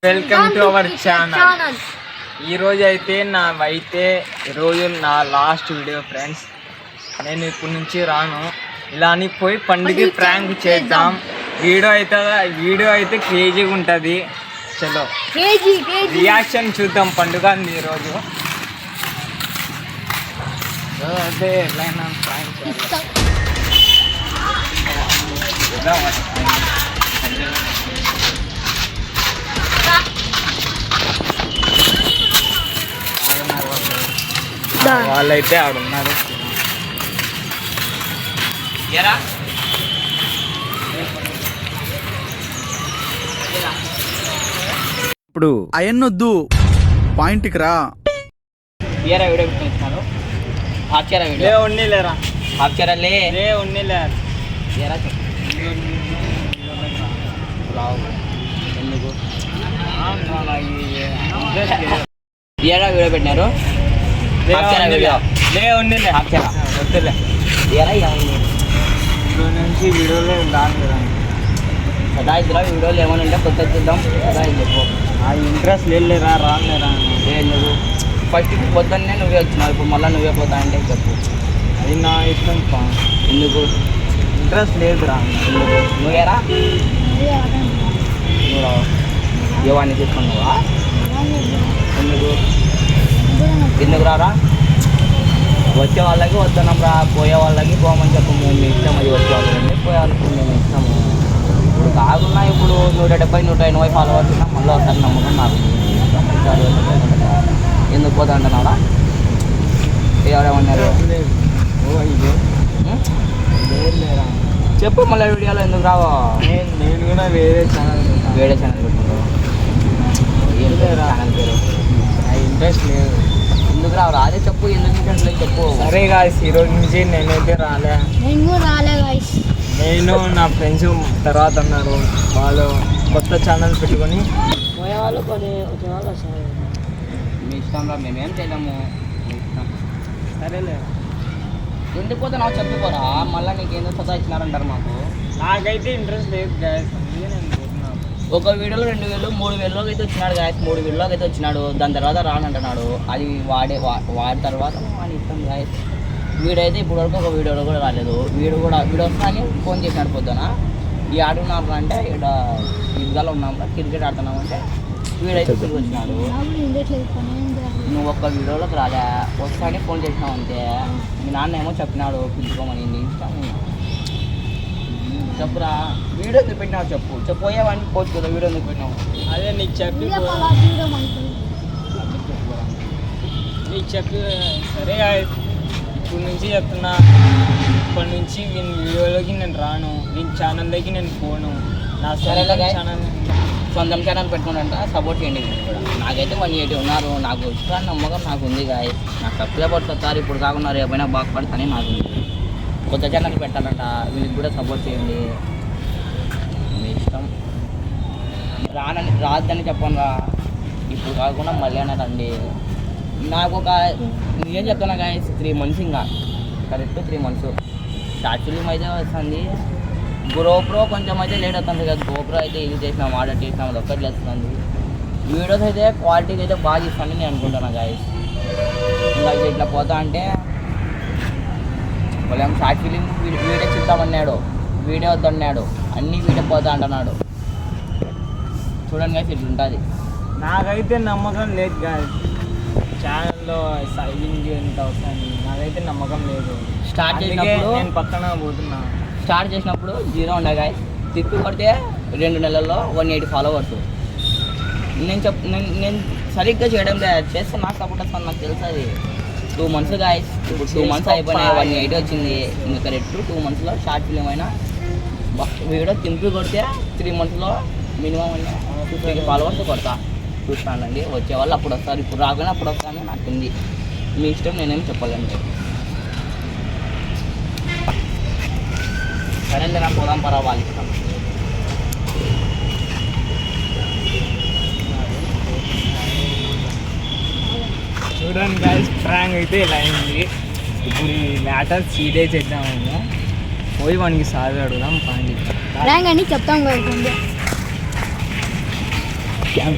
Welcome to our channel. ఈరోజు అయితే ఈరోజు నా లాస్ట్ వీడియో ఫ్రెండ్స్. నేను ఇప్పటి నుంచి రాను, ఇలా అని పోయి పండుగ ప్రాంక్ చేద్దాం. వీడియో అయితే క్రేజీగా ఉంటుంది. చలో రియాక్షన్ చూద్దాం పండుగ ఈరోజు. అయితే ఎట్లయినా ప్రాంక్ చేద్దాం. వాళ్ళైతే ఆడున్నారు. ఇప్పుడు అయన్నొద్దు, పాయింట్కి రా. వీడియో పెట్టినారు. హాక్యారా వీడియో ఉన్నీలేరా, హాక్యారా లే ఉన్నీలే. ఎందుకు వీడియో పెట్టినారు. ఉన్నీలే వద్దులే. నుంచి వీడియోలో రాను సదా ఇద్దరు వీడియోలు ఏమైనా ఉంటే కొత్త చూద్దాం. సదా చెప్పు. ఆ ఇంట్రెస్ట్ లేదులేరా, రానులేరా. నువ్వు ఫస్ట్ పొద్దున్నే నువ్వే వచ్చినావు, ఇప్పుడు మళ్ళీ నువ్వే పోతా అంటే చెప్పు. అది నా ఇష్టం. ఎందుకు ఇంట్రెస్ట్ లేదురా. నువ్వేరా నువ్వు ఏవాడిని తీసుకున్నావా? ఎందుకు రారా? వచ్చే వాళ్ళకి వద్దనం రా, పోయే వాళ్ళకి పోమని చెప్పు. మేము ఇష్టం, అది వచ్చే వాళ్ళకి పోయే వాళ్ళకి మేము ఇష్టము. ఇప్పుడు కాకుండా ఇప్పుడు 170, 180 ఫాలోవర్స్ ఉన్నా మళ్ళీ ఒకసారి నమ్మకం నాకు. ఎందుకు పోతా అంటున్నారా? ఎవరేమన్నారు చెప్పు. మళ్ళీ వీడియోలో ఎందుకు రావా? నేను కూడా వేరే ఛానల్ పెట్టుకుంటావు. ఏం ఛానల్ పేరు? ఇంట్రెస్ట్ లేదు. ఎందుకు రావు? రాదే చెప్పు. ఎందుకు ఇంట్రెస్ట్ లేదు చెప్పు. సరే గాయ్స్, ఈరోజు నుంచి నేనైతే రాలే. నేను నా ఫ్రెండ్స్ తర్వాత అన్నారు, వాళ్ళు కొత్త ఛానల్ పెట్టుకొని పోయేవాళ్ళు కొన్ని వచ్చేవాళ్ళు వస్తారు. మీ ఇష్టం రా, మేమేం చేయలేము. మీ ఇష్టం. సరేలే. ఎందుకు పోతే నాకు చెప్పుకోరా, మళ్ళీ నీకు ఎందుకు సదా ఇచ్చినారంటారు మాకు. నాకైతే ఇంట్రెస్ట్ లేదు గాయస్, అందుకే నేను పోతున్నాను. ఒక వీడియోలో 2,000, 3,000 అయితే వచ్చినాడు గాయస్. 3,000 అయితే వచ్చినాడు. దాని తర్వాత రానంటున్నాడు. అది వాడి తర్వాత వాడి ఇష్టం గాయస్. వీడైతే ఇప్పటివరకు ఒక వీడియోలో కూడా రాలేదు. వీడు వస్తా అని ఫోన్ చేసినాడు పొద్దున. ఈ ఆడున్నారు అంటే ఇక్కడ ఇదిగాలో ఉన్నాం, క్రికెట్ ఆడుతున్నామంటే వీడైతే తిరిగి వచ్చినాడు. నువ్వు ఒక్క వీడియోలోకి రాలే, వస్తా అని ఫోన్ చేసినావు అంతే. మీ నాన్న ఏమో చెప్పినాడు పిలుచుకోమని. నీ ఇష్టం చెప్పురా. వీడియో ఎందుకు పెట్టినావు చెప్పు. పోయేవాడిని పోవచ్చు కదా, వీడియో ఎందుకు పెట్టినావు? అదే నీకు చెప్పి సరే గాయస్, ఇప్పుడు నుంచి చెప్తున్నా, ఇప్పటి నుంచి వీని వీడియోలోకి నేను రాను, వీని ఛానల్లోకి నేను పోను. నా సరేలా ఛానల్ సొంతం ఛానల్ పెట్టుకుంటా సపోర్ట్ చేయండి. నాకైతే 180 ఉన్నారు. నాకు ఇష్టాన్ని నమ్మకం నాకు ఉంది గాయ. నాకు తప్పులే పడుతుంది. ఇప్పుడు కాకుండా రేపైనా బాగుపడతానే నాకు ఉంది. కొత్త ఛానల్ పెట్టాలంట, వీళ్ళకి కూడా సపోర్ట్ చేయండి. మీ ఇష్టం. రాదని చెప్పను రా, ఇప్పుడు కాకుండా మళ్ళీ అయినా రండి. నాకు ఒక నిజం చెప్తున్నా గాయ, 3 months ఇంకా కరెక్ట్ 3 months షార్ట్ ఫిల్మ్ అయితే వస్తుంది. గోప్రో కొంచెం అయితే లేట్ అవుతుంది కదా. గోప్రో అయితే ఇది చేసినాం, ఆర్డర్ చేసినాం, అది ఒక్కటి వస్తుంది. వీడియోస్ అయితే క్వాలిటీకి అయితే బాగా ఇస్తానని నేను అనుకుంటున్నాను గాయస్. ఇంకా ఇట్లా పోతా అంటే వాళ్ళేమో షార్ట్ ఫిలిం వీడియో చూద్దామన్నాడు, వీడియో వద్దన్నాడు, అన్నీ వీడియో పోతా అంటున్నాడు. చూడండి గాయస్, ఇట్లా ఉంటుంది. నాకైతే నమ్మకం లేదు గాయస్, ఛానల్లో సైలింగ్ ఎంత వస్తుంది. నాకైతే నమ్మకం లేదు. స్టార్ట్ చేసినప్పుడు నేను పక్కన పోతున్నా. స్టార్ట్ చేసినప్పుడు 0 ఉండే గాయస్. తిప్పి కొడితే 2 నెలల్లో 180 ఫాలోవర్స్. నేను సరిగ్గా చేయడం లేదు, చేస్తే నాకు సపోర్ట్ వస్తుంది. నాకు తెలుసు అది. 2 months గాయస్. ఇప్పుడు 2 months అయిపోయినాయి, 180 వచ్చింది. ఇంకా కరెక్ట్ 2 monthsలో షార్ట్ ఫిలిం అయినా వీడియో తింపి కొడితే 3 monthsలో మినిమం 50 ఫాలోవర్స్ కొడతా. చూస్తానండి, వచ్చేవాళ్ళు అప్పుడు వస్తారు. ఇప్పుడు రాకుండా అప్పుడు వస్తానని నాకు ఉంది. మీ ఇష్టం, నేనేం చెప్పాలండి. సరే నా పోదాం పరా, వాళ్ళ ఇష్టం. చూడండి గాయస్, ప్రాంక్ అయితే ఇలా అయింది. ఇప్పుడు ఈ మ్యాటర్ సీరియస్ చేద్దాము. పోయి వానికి సార్ అడుగుదాం. ప్రాంక్ అని చెప్తాం కదా. హలో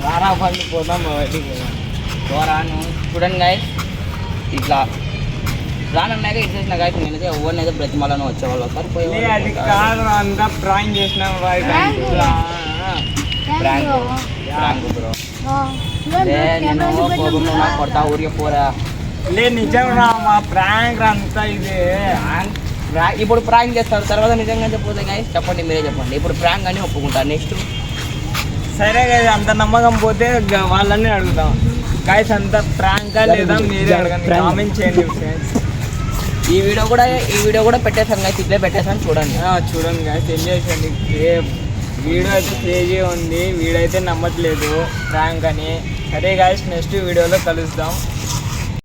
రారా పండి పోదాం రాను చూడండి గాయ ఇట్లా రానన్నాక ఇటు చేసిన గాయ నేనైతే ఎవరిని అయితే బ్రతిమాలను వచ్చేవాళ్ళు వస్తారు అది పోయి కాదు అంతా ప్రాంక్ చేసినాం ప్రాంక్ బ్రో నేను కోపంలో నాకు కొడతా ఊరికి పోరా లే నిజం రా మా ప్రాంక్ అంతా ఇది ఇప్పుడు ప్రాంక్ చేస్తారు తర్వాత నిజంగా చెప్పొద్దు గాయ చెప్పండి మీరే చెప్పండి ఇప్పుడు ప్రాంక్ అని ఒప్పుకుంటారు నెక్స్ట్ సరే కదా అంత నమ్మకం పోతే వాళ్ళని అడుగుతాం గాయస్ అంత ప్రాంకా లేదా మీరే అడగండి కామెంట్ చేయండి ఫ్రెండ్స్ ఈ వీడియో కూడా పెట్టేశాను గాయస్ ఇట్లే పెట్టేశాను చూడండి చూడండి గాయస్ ఎంజాయ్ చేయండి వీడియో అయితే క్రేజీ ఉంది వీడైతే నమ్మట్లేదు ప్రాంక్ అని సరే గాయస్ నెక్స్ట్ వీడియోలో కలుద్దాం